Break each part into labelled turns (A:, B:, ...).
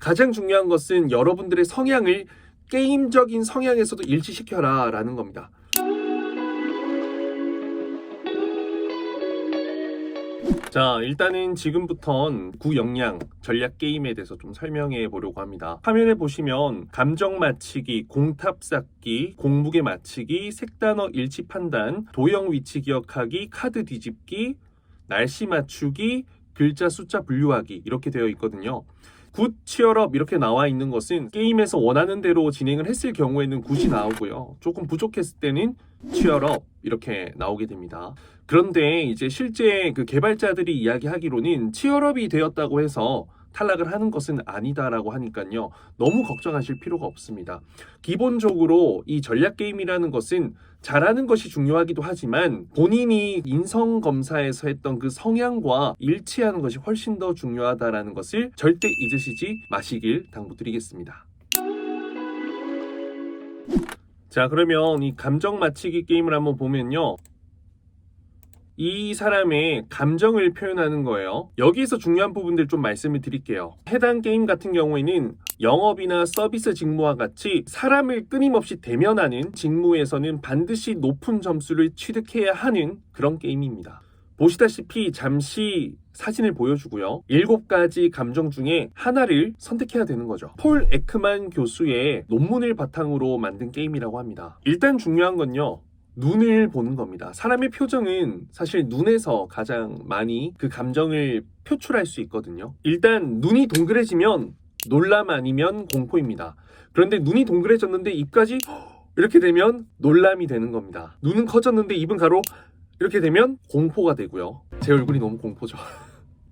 A: 가장 중요한 것은 여러분들의 성향을 게임적인 성향에서도 일치시켜라 라는 겁니다. 자, 일단은 지금부턴 구역량 전략 게임에 대해서 좀 설명해 보려고 합니다. 화면에 보시면 감정 맞히기, 공탑 쌓기, 공무게 맞히기, 색단어 일치 판단, 도형 위치 기억하기, 카드 뒤집기, 날씨 맞추기, 글자 숫자 분류하기 이렇게 되어 있거든요. 굿, 치얼업 이렇게 나와 있는 것은 게임에서 원하는 대로 진행을 했을 경우에는 굿이 나오고요. 조금 부족했을 때는 치얼업 이렇게 나오게 됩니다. 그런데 이제 실제 그 개발자들이 이야기하기로는 치얼업이 되었다고 해서 탈락을 하는 것은 아니다라고 하니까요. 너무 걱정하실 필요가 없습니다. 기본적으로 이 전략 게임이라는 것은 잘하는 것이 중요하기도 하지만 본인이 인성 검사에서 했던 그 성향과 일치하는 것이 훨씬 더 중요하다라는 것을 절대 잊으시지 마시길 당부드리겠습니다. 자, 그러면 이 감정 맞히기 게임을 한번 보면요. 이 사람의 감정을 표현하는 거예요. 여기에서 중요한 부분들 좀 말씀을 드릴게요. 해당 게임 같은 경우에는 영업이나 서비스 직무와 같이 사람을 끊임없이 대면하는 직무에서는 반드시 높은 점수를 취득해야 하는 그런 게임입니다. 보시다시피 잠시 사진을 보여주고요. 7가지 감정 중에 하나를 선택해야 되는 거죠. 폴 에크만 교수의 논문을 바탕으로 만든 게임이라고 합니다. 일단 중요한 건요. 눈을 보는 겁니다. 사람의 표정은 사실 눈에서 가장 많이 그 감정을 표출할 수 있거든요. 일단 눈이 동그래지면 놀람 아니면 공포입니다. 그런데 눈이 동그래졌는데 입까지 이렇게 되면 놀람이 되는 겁니다. 눈은 커졌는데 입은 가로 이렇게 되면 공포가 되고요. 제 얼굴이 너무 공포죠.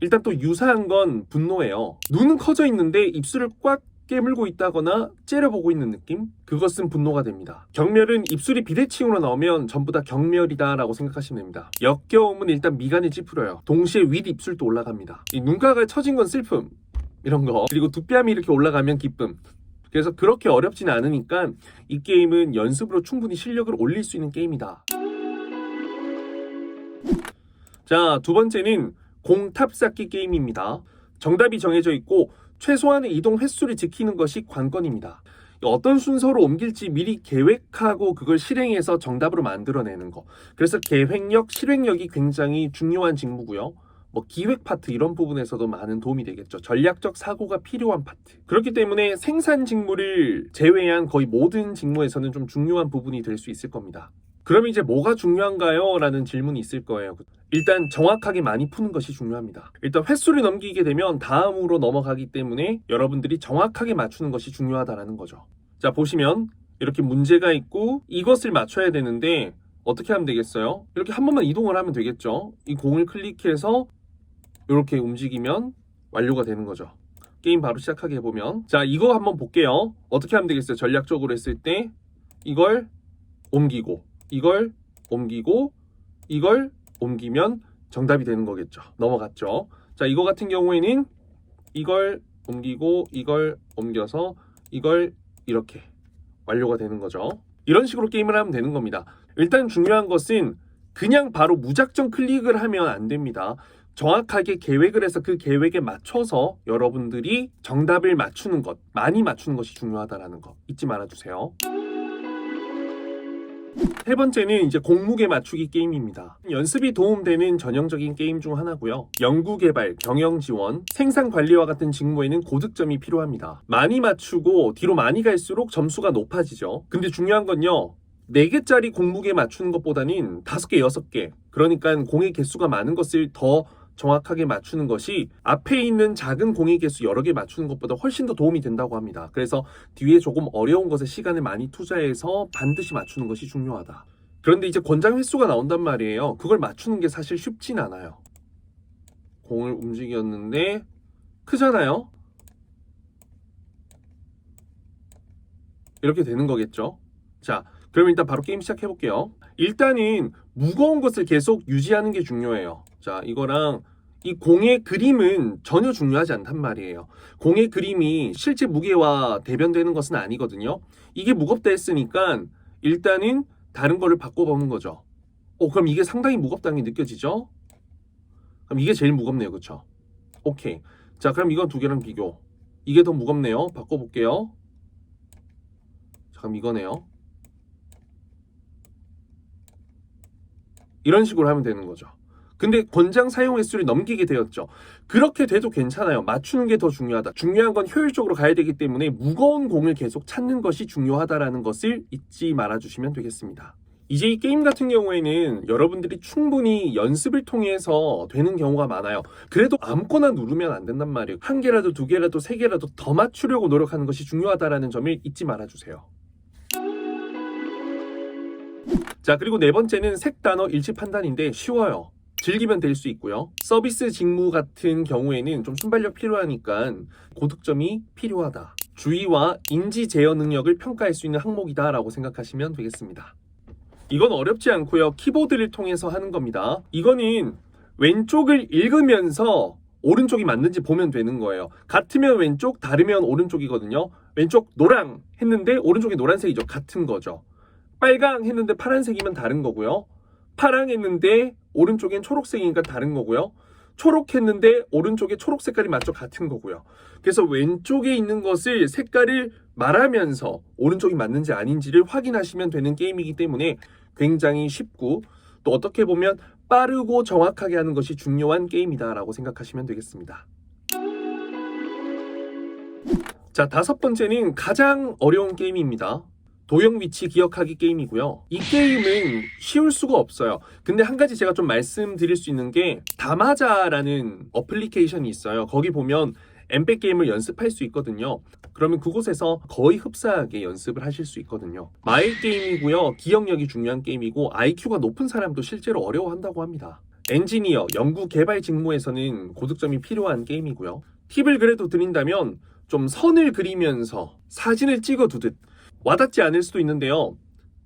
A: 일단 또 유사한 건 분노예요. 눈은 커져 있는데 입술을 꽉 깨물고 있다거나 째려보고 있는 느낌? 그것은 분노가 됩니다. 경멸은 입술이 비대칭으로 나오면 전부 다 경멸이다 라고 생각하시면 됩니다. 역겨움은 일단 미간을 찌푸려요. 동시에 윗입술도 올라갑니다. 이 눈가가 처진 건 슬픔 이런 거, 그리고 두 뺨이 이렇게 올라가면 기쁨. 그래서 그렇게 어렵지는 않으니까 이 게임은 연습으로 충분히 실력을 올릴 수 있는 게임이다. 자, 두 번째는 공탑 쌓기 게임입니다. 정답이 정해져 있고 최소한의 이동 횟수를 지키는 것이 관건입니다. 어떤 순서로 옮길지 미리 계획하고 그걸 실행해서 정답으로 만들어내는 거. 그래서 계획력, 실행력이 굉장히 중요한 직무고요. 뭐 기획 파트 이런 부분에서도 많은 도움이 되겠죠. 전략적 사고가 필요한 파트. 그렇기 때문에 생산 직무를 제외한 거의 모든 직무에서는 좀 중요한 부분이 될 수 있을 겁니다. 그럼 이제 뭐가 중요한가요? 라는 질문이 있을 거예요. 일단 정확하게 많이 푸는 것이 중요합니다. 일단 횟수를 넘기게 되면 다음으로 넘어가기 때문에 여러분들이 정확하게 맞추는 것이 중요하다는 거죠. 자, 보시면 이렇게 문제가 있고 이것을 맞춰야 되는데 어떻게 하면 되겠어요? 이렇게 한 번만 이동을 하면 되겠죠. 이 공을 클릭해서 이렇게 움직이면 완료가 되는 거죠. 게임 바로 시작하게 해보면, 자, 이거 한번 볼게요. 어떻게 하면 되겠어요? 전략적으로 했을 때 이걸 옮기고 이걸 옮기고 이걸 옮기면 정답이 되는 거겠죠. 넘어갔죠. 자, 이거 같은 경우에는 이걸 옮기고 이걸 옮겨서 이걸 이렇게 완료가 되는 거죠. 이런 식으로 게임을 하면 되는 겁니다. 일단 중요한 것은 그냥 바로 무작정 클릭을 하면 안 됩니다. 정확하게 계획을 해서 그 계획에 맞춰서 여러분들이 정답을 맞추는 것, 많이 맞추는 것이 중요하다는 거 잊지 말아주세요. 세 번째는 이제 공무게 맞추기 게임입니다. 연습이 도움되는 전형적인 게임 중 하나고요. 연구개발, 경영지원, 생산관리와 같은 직무에는 고득점이 필요합니다. 많이 맞추고 뒤로 많이 갈수록 점수가 높아지죠. 근데 중요한 건요. 4개짜리 공무게 맞추는 것보다는 5개, 6개. 그러니까 공의 개수가 많은 것을 더 정확하게 맞추는 것이 앞에 있는 작은 공의 개수 여러 개 맞추는 것보다 훨씬 더 도움이 된다고 합니다. 그래서 뒤에 조금 어려운 것에 시간을 많이 투자해서 반드시 맞추는 것이 중요하다. 그런데 이제 권장 횟수가 나온단 말이에요. 그걸 맞추는 게 사실 쉽진 않아요. 공을 움직였는데 크잖아요. 이렇게 되는 거겠죠. 자, 그럼 일단 바로 게임 시작해 볼게요. 일단은 무거운 것을 계속 유지하는 게 중요해요. 자, 이거랑 이 공의 그림은 전혀 중요하지 않단 말이에요. 공의 그림이 실제 무게와 대변되는 것은 아니거든요. 이게 무겁다 했으니까 일단은 다른 거를 바꿔보는 거죠. 그럼 이게 상당히 무겁다는 게 느껴지죠? 그럼 이게 제일 무겁네요. 그쵸? 오케이. 자, 그럼 이건 두 개랑 비교. 이게 더 무겁네요. 바꿔볼게요. 잠깐 이거네요. 이런 식으로 하면 되는 거죠. 근데 권장 사용 횟수를 넘기게 되었죠. 그렇게 돼도 괜찮아요. 맞추는 게 더 중요하다. 중요한 건 효율적으로 가야 되기 때문에 무거운 공을 계속 찾는 것이 중요하다라는 것을 잊지 말아주시면 되겠습니다. 이제 이 게임 같은 경우에는 여러분들이 충분히 연습을 통해서 되는 경우가 많아요. 그래도 아무거나 누르면 안 된단 말이에요. 한 개라도 두 개라도 세 개라도 더 맞추려고 노력하는 것이 중요하다라는 점을 잊지 말아주세요. 자, 그리고 네 번째는 색 단어 일치 판단인데 쉬워요. 즐기면 될 수 있고요. 서비스 직무 같은 경우에는 좀 순발력 필요하니까 고득점이 필요하다. 주의와 인지 제어 능력을 평가할 수 있는 항목이다 라고 생각하시면 되겠습니다. 이건 어렵지 않고요. 키보드를 통해서 하는 겁니다. 이거는 왼쪽을 읽으면서 오른쪽이 맞는지 보면 되는 거예요. 같으면 왼쪽, 다르면 오른쪽이거든요. 왼쪽 노랑 했는데 오른쪽이 노란색이죠. 같은 거죠. 빨강 했는데 파란색이면 다른 거고요. 파랑 했는데 오른쪽엔 초록색이니까 다른 거고요. 초록 했는데 오른쪽에 초록 색깔이 맞죠? 같은 거고요. 그래서 왼쪽에 있는 것을 색깔을 말하면서 오른쪽이 맞는지 아닌지를 확인하시면 되는 게임이기 때문에 굉장히 쉽고 또 어떻게 보면 빠르고 정확하게 하는 것이 중요한 게임이다라고 생각하시면 되겠습니다. 자, 다섯 번째는 가장 어려운 게임입니다. 도형 위치 기억하기 게임이고요. 이 게임은 쉬울 수가 없어요. 근데 한 가지 제가 좀 말씀드릴 수 있는 게 다마자라는 어플리케이션이 있어요. 거기 보면 엠백 게임을 연습할 수 있거든요. 그러면 그곳에서 거의 흡사하게 연습을 하실 수 있거든요. 마일 게임이고요. 기억력이 중요한 게임이고 IQ가 높은 사람도 실제로 어려워한다고 합니다. 엔지니어, 연구 개발 직무에서는 고득점이 필요한 게임이고요. 팁을 그래도 드린다면 좀 선을 그리면서 사진을 찍어두듯 와닿지 않을 수도 있는데요.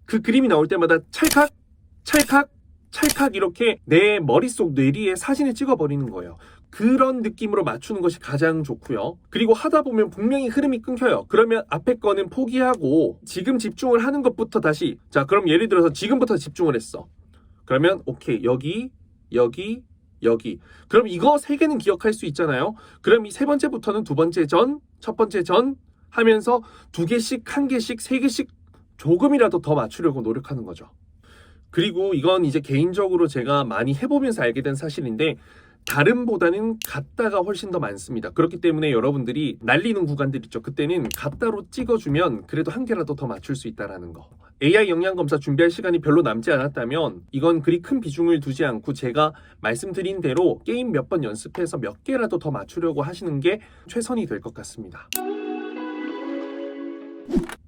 A: 그 그림이 나올 때마다 찰칵, 찰칵, 찰칵 이렇게 내 머릿속 뇌리에 사진을 찍어버리는 거예요. 그런 느낌으로 맞추는 것이 가장 좋고요. 그리고 하다 보면 분명히 흐름이 끊겨요. 그러면 앞에 거는 포기하고 지금 집중을 하는 것부터 다시 자, 그럼 예를 들어서 지금부터 집중을 했어. 그러면 오케이, 여기, 여기, 여기. 그럼 이거 세 개는 기억할 수 있잖아요. 그럼 이 세 번째부터는 두 번째 전, 첫 번째 전 하면서 두 개씩, 한 개씩, 세 개씩 조금이라도 더 맞추려고 노력하는 거죠. 그리고 이건 이제 개인적으로 제가 많이 해보면서 알게 된 사실인데 다름보다는 같다가 훨씬 더 많습니다. 그렇기 때문에 여러분들이 날리는 구간들 있죠. 그때는 같다로 찍어주면 그래도 한 개라도 더 맞출 수 있다는 거. AI 역량검사 준비할 시간이 별로 남지 않았다면 이건 그리 큰 비중을 두지 않고 제가 말씀드린 대로 게임 몇 번 연습해서 몇 개라도 더 맞추려고 하시는 게 최선이 될 것 같습니다.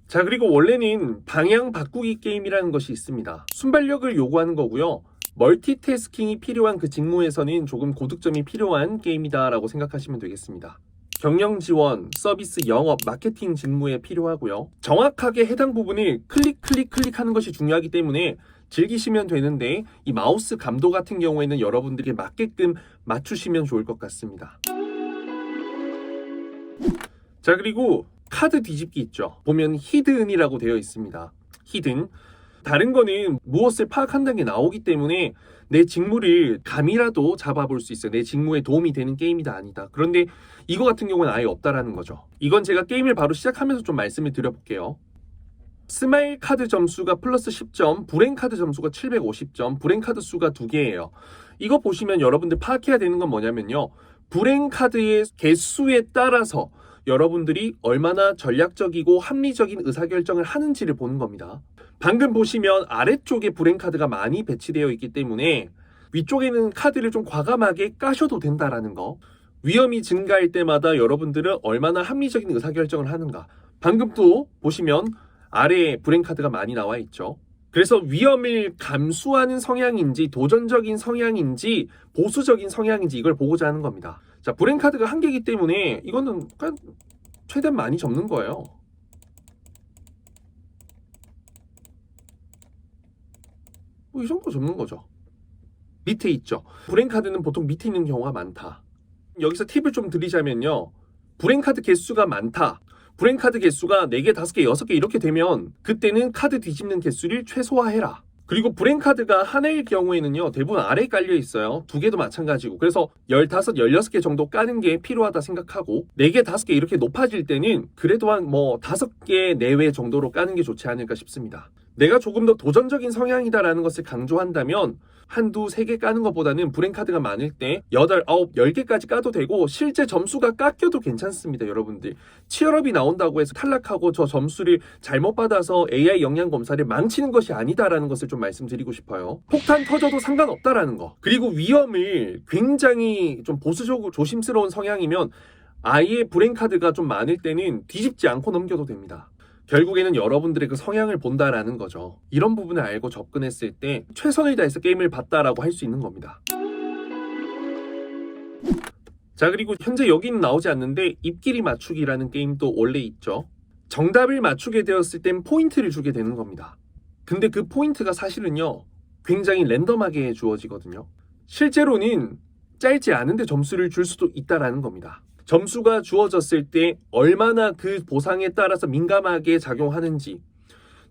A: 자, 그리고 원래는 방향 바꾸기 게임이라는 것이 있습니다. 순발력을 요구하는 거고요. 멀티태스킹이 필요한 그 직무에서는 조금 고득점이 필요한 게임이다라고 생각하시면 되겠습니다. 경영 지원, 서비스, 영업, 마케팅 직무에 필요하고요. 정확하게 해당 부분을 클릭하는 것이 중요하기 때문에 즐기시면 되는데 이 마우스 감도 같은 경우에는 여러분들이 맞게끔 맞추시면 좋을 것 같습니다. 자, 그리고 카드 뒤집기 있죠. 보면 히든이라고 되어 있습니다. 히든. 다른 거는 무엇을 파악한다는 게 나오기 때문에 내 직무를 감이라도 잡아볼 수 있어요. 내 직무에 도움이 되는 게임이다 아니다. 그런데 이거 같은 경우는 아예 없다라는 거죠. 이건 제가 게임을 바로 시작하면서 좀 말씀을 드려볼게요. 스마일 카드 점수가 플러스 10점, 불행 카드 점수가 750점, 불행 카드 수가 2개예요. 이거 보시면 여러분들 파악해야 되는 건 뭐냐면요. 불행 카드의 개수에 따라서 여러분들이 얼마나 전략적이고 합리적인 의사결정을 하는지를 보는 겁니다. 방금 보시면 아래쪽에 불행 카드가 많이 배치되어 있기 때문에 위쪽에는 카드를 좀 과감하게 까셔도 된다라는 거. 위험이 증가할 때마다 여러분들은 얼마나 합리적인 의사결정을 하는가. 방금 또 보시면 아래에 불행 카드가 많이 나와 있죠. 그래서 위험을 감수하는 성향인지 도전적인 성향인지 보수적인 성향인지 이걸 보고자 하는 겁니다. 자, 불행 카드가 한 개이기 때문에 이거는 그냥 최대한 많이 접는 거예요. 뭐 이 정도 접는 거죠. 밑에 있죠. 불행 카드는 보통 밑에 있는 경우가 많다. 여기서 팁을 좀 드리자면요. 불행 카드 개수가 많다. 불행 카드 개수가 4개, 5개, 6개 이렇게 되면 그때는 카드 뒤집는 개수를 최소화해라. 그리고 브랜카드가 하나일 경우에는요, 대부분 아래에 깔려 있어요. 두 개도 마찬가지고. 그래서 15, 16개 정도 까는 게 필요하다 생각하고, 4개, 5개 이렇게 높아질 때는 그래도 한 5개 내외 정도로 까는 게 좋지 않을까 싶습니다. 내가 조금 더 도전적인 성향이다라는 것을 강조한다면 한두 세 개 까는 것보다는 브랜카드가 많을 때 8, 9, 10개까지 까도 되고, 실제 점수가 깎여도 괜찮습니다. 여러분들 치얼업이 나온다고 해서 탈락하고 저 점수를 잘못 받아서 AI 역량 검사를 망치는 것이 아니다라는 것을 좀 말씀드리고 싶어요. 폭탄 터져도 상관없다라는 거. 그리고 위험을 굉장히 좀 보수적으로 조심스러운 성향이면 아예 브랜카드가 좀 많을 때는 뒤집지 않고 넘겨도 됩니다. 결국에는 여러분들의 그 성향을 본다라는 거죠. 이런 부분을 알고 접근했을 때 최선을 다해서 게임을 봤다라고 할 수 있는 겁니다. 자, 그리고 현재 여기는 나오지 않는데 입길이 맞추기라는 게임도 원래 있죠. 정답을 맞추게 되었을 땐 포인트를 주게 되는 겁니다. 근데 그 포인트가 사실은요, 굉장히 랜덤하게 주어지거든요. 실제로는 짧지 않은데 점수를 줄 수도 있다라는 겁니다. 점수가 주어졌을 때 얼마나 그 보상에 따라서 민감하게 작용하는지,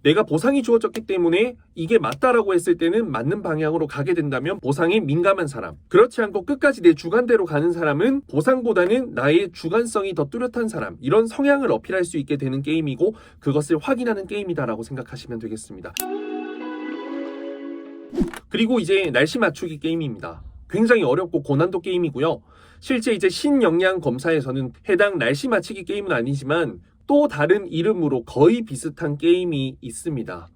A: 내가 보상이 주어졌기 때문에 이게 맞다라고 했을 때는 맞는 방향으로 가게 된다면 보상에 민감한 사람, 그렇지 않고 끝까지 내 주관대로 가는 사람은 보상보다는 나의 주관성이 더 뚜렷한 사람, 이런 성향을 어필할 수 있게 되는 게임이고, 그것을 확인하는 게임이다라고 생각하시면 되겠습니다. 그리고 이제 날씨 맞추기 게임입니다. 굉장히 어렵고 고난도 게임이고요. 실제 이제 신역량 검사에서는 해당 날씨 맞추기 게임은 아니지만 또 다른 이름으로 거의 비슷한 게임이 있습니다.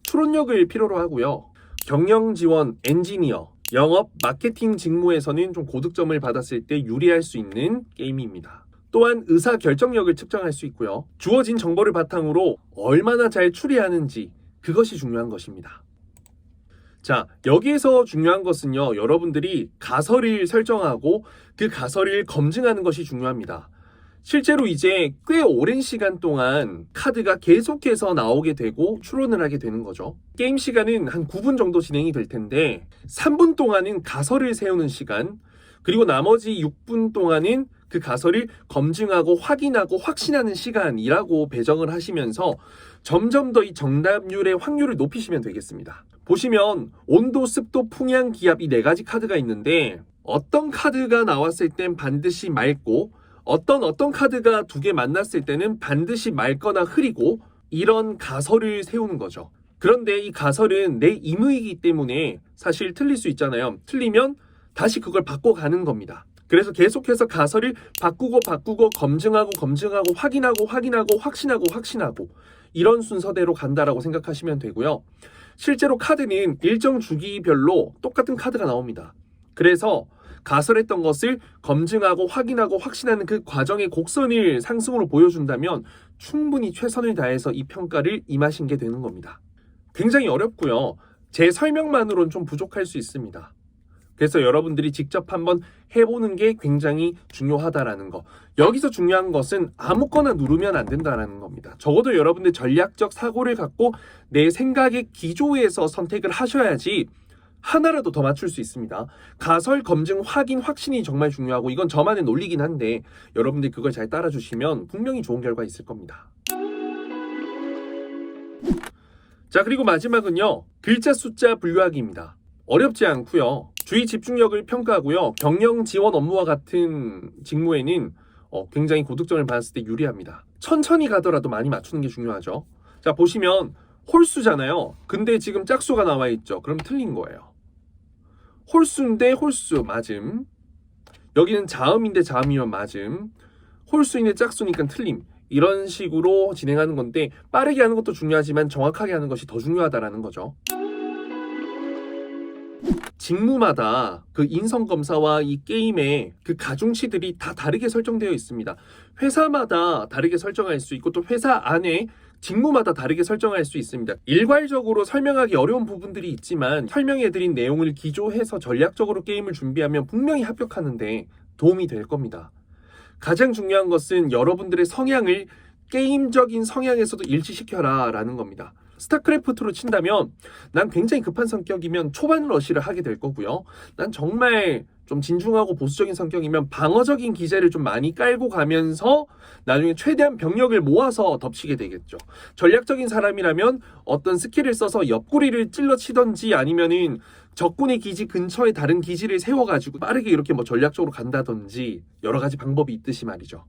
A: 추론력을 필요로 하고요. 경영 지원, 엔지니어, 영업, 마케팅 직무에서는 좀 고득점을 받았을 때 유리할 수 있는 게임입니다. 또한 의사 결정력을 측정할 수 있고요. 주어진 정보를 바탕으로 얼마나 잘 추리하는지, 그것이 중요한 것입니다. 자, 여기에서 중요한 것은요, 여러분들이 가설을 설정하고 그 가설을 검증하는 것이 중요합니다. 실제로 이제 꽤 오랜 시간 동안 카드가 계속해서 나오게 되고 추론을 하게 되는 거죠. 게임 시간은 한 9분 정도 진행이 될 텐데 3분 동안은 가설을 세우는 시간, 그리고 나머지 6분 동안은 그 가설을 검증하고 확인하고 확신하는 시간이라고 배정을 하시면서 점점 더 이 정답률의 확률을 높이시면 되겠습니다. 보시면 온도, 습도, 풍향, 기압, 이 4가지 카드가 있는데 어떤 카드가 나왔을 땐 반드시 맑고 어떤 카드가 2개 만났을 때는 반드시 맑거나 흐리고, 이런 가설을 세우는 거죠. 그런데 이 가설은 내 임의이기 때문에 사실 틀릴 수 있잖아요. 틀리면 다시 그걸 바꿔가는 겁니다. 그래서 계속해서 가설을 바꾸고 검증하고 확인하고 확신하고 이런 순서대로 간다라고 생각하시면 되고요. 실제로 카드는 일정 주기별로 똑같은 카드가 나옵니다. 그래서 가설했던 것을 검증하고 확인하고 확신하는 그 과정의 곡선을 상승으로 보여준다면 충분히 최선을 다해서 이 평가를 임하신 게 되는 겁니다. 굉장히 어렵고요. 제 설명만으로는 좀 부족할 수 있습니다. 그래서 여러분들이 직접 한번 해보는 게 굉장히 중요하다라는 거. 여기서 중요한 것은 아무거나 누르면 안 된다라는 겁니다. 적어도 여러분들 전략적 사고를 갖고 내 생각의 기조에서 선택을 하셔야지 하나라도 더 맞출 수 있습니다. 가설, 검증, 확인, 확신이 정말 중요하고, 이건 저만의 논리긴 한데 여러분들이 그걸 잘 따라주시면 분명히 좋은 결과 있을 겁니다. 자, 그리고 마지막은요, 글자 숫자 분류하기입니다. 어렵지 않고요. 주의 집중력을 평가하고요. 경영 지원 업무와 같은 직무에는 굉장히 고득점을 받았을 때 유리합니다. 천천히 가더라도 많이 맞추는 게 중요하죠. 자, 보시면 홀수잖아요. 근데 지금 짝수가 나와 있죠. 그럼 틀린 거예요. 홀수인데 홀수 맞음. 여기는 자음인데 자음이면 맞음. 홀수인데 짝수니까 틀림. 이런 식으로 진행하는 건데, 빠르게 하는 것도 중요하지만 정확하게 하는 것이 더 중요하다라는 거죠. 직무마다 그 인성검사와 이 게임의 그 가중치들이 다 다르게 설정되어 있습니다. 회사마다 다르게 설정할 수 있고, 또 회사 안에 직무마다 다르게 설정할 수 있습니다. 일괄적으로 설명하기 어려운 부분들이 있지만 설명해드린 내용을 기조해서 전략적으로 게임을 준비하면 분명히 합격하는데 도움이 될 겁니다. 가장 중요한 것은 여러분들의 성향을 게임적인 성향에서도 일치시켜라 라는 겁니다. 스타크래프트로 친다면 난 굉장히 급한 성격이면 초반 러시를 하게 될 거고요. 난 정말 좀 진중하고 보수적인 성격이면 방어적인 기제를 좀 많이 깔고 가면서 나중에 최대한 병력을 모아서 덮치게 되겠죠. 전략적인 사람이라면 어떤 스킬을 써서 옆구리를 찔러 치던지 아니면은 적군의 기지 근처에 다른 기지를 세워가지고 빠르게 이렇게 뭐 전략적으로 간다든지 여러 가지 방법이 있듯이 말이죠.